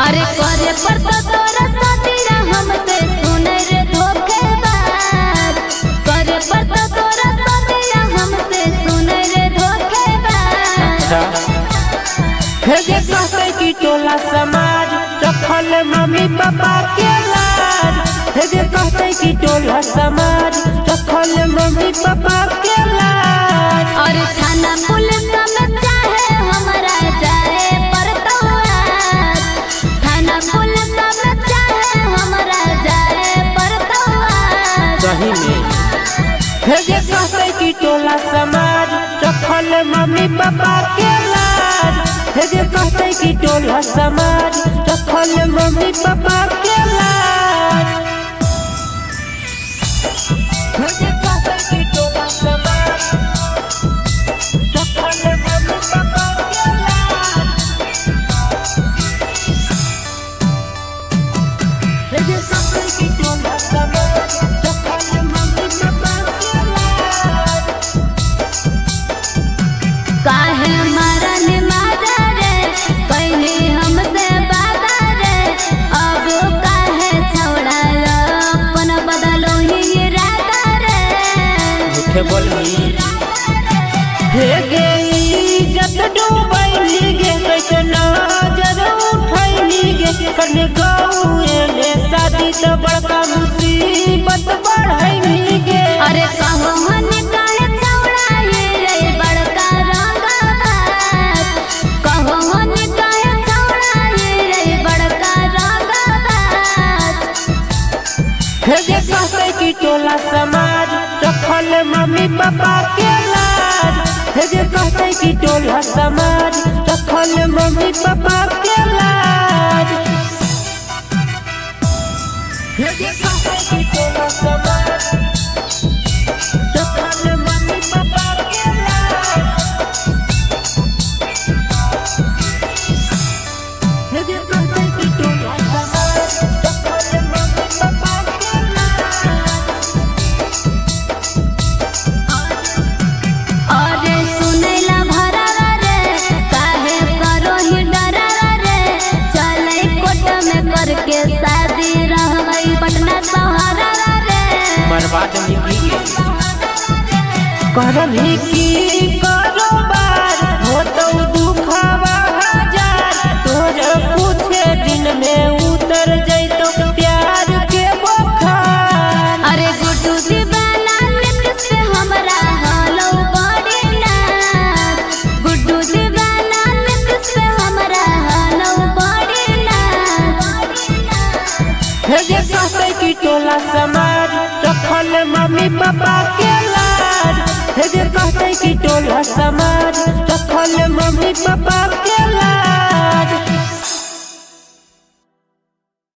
अरे करे पर तो तोरा साथीरा हमसे सुने रे धोखेबाज। करे पर तो तोरा साथीरा हमसे सुने रे धोखेबाज। हेगे कहते कि टोला समाज रखल मम्मी पापा के लाज। हेगे कहते कि टोला समाज रखल मम्मी पापा के लाज। और थाना पुलिस में चाहे हमरा जाए पर तो आज। थाना पुलिस में चाहे हमरा जाए पर तो आज। सही में हेगे कहते कि टोला समाज रखल मम्मी पापा के लाज। हेगे कहते कि टोला समाज रखल मम्मी पापा के लाज। हेगे कहते कि टोला समाज रखल मम्मी पापा के लाज। हेगे कहते कि टोला समाज रखल मम्मी पापा के लाज। काहे मरन माजा रे पहले हमसे वादा रे। अब काहे छोड़ा अपन बदलो ही इरादा रे। झूठे बोली हेगे इज्जत डूबैली गे कैसे नजर उठैली गे। कने गाँवे में शादी तो बड़का मुसीबत बढ़ैली गे। अरे कहो हन काहे छोड़ा रे बड़का रंगबाज। कहो हन काहे छोड़ा रे बड़का रंगबाज। हेगे कहते कि टोला समाज रखल मम्मी पापा के लाज। हेगे कहते कि टोला समाज रखल मम्मी पापा के लाज। हेगे कहते कि टोला समाज रखल मम्मी पापा के लाज। हेगे कहते कि टोला समाज रखल मम्मी पापा के लाज। अरे सुनैला भरावा रे काहे करो ही डरावा रे। चलै कोट में करके शादी रहबै पटना सहारा रे। बर्बाद निकली करही की कारोबार हो तो दुखावा हजार। तोर कुछ दिन में उतर जैतो प्यार के बुखार। अरे गुड्डू दीवाना नित से हमरा हालो बड़ी नाच। गुड्डू दीवाना नित से हमरा हालो बड़ी नाच। हेगे कहते कि टोला समाज रखल मम्मी पापा के लाज। हेगे कहते कि टोला समाज रखल मम्मी पापा के लाज।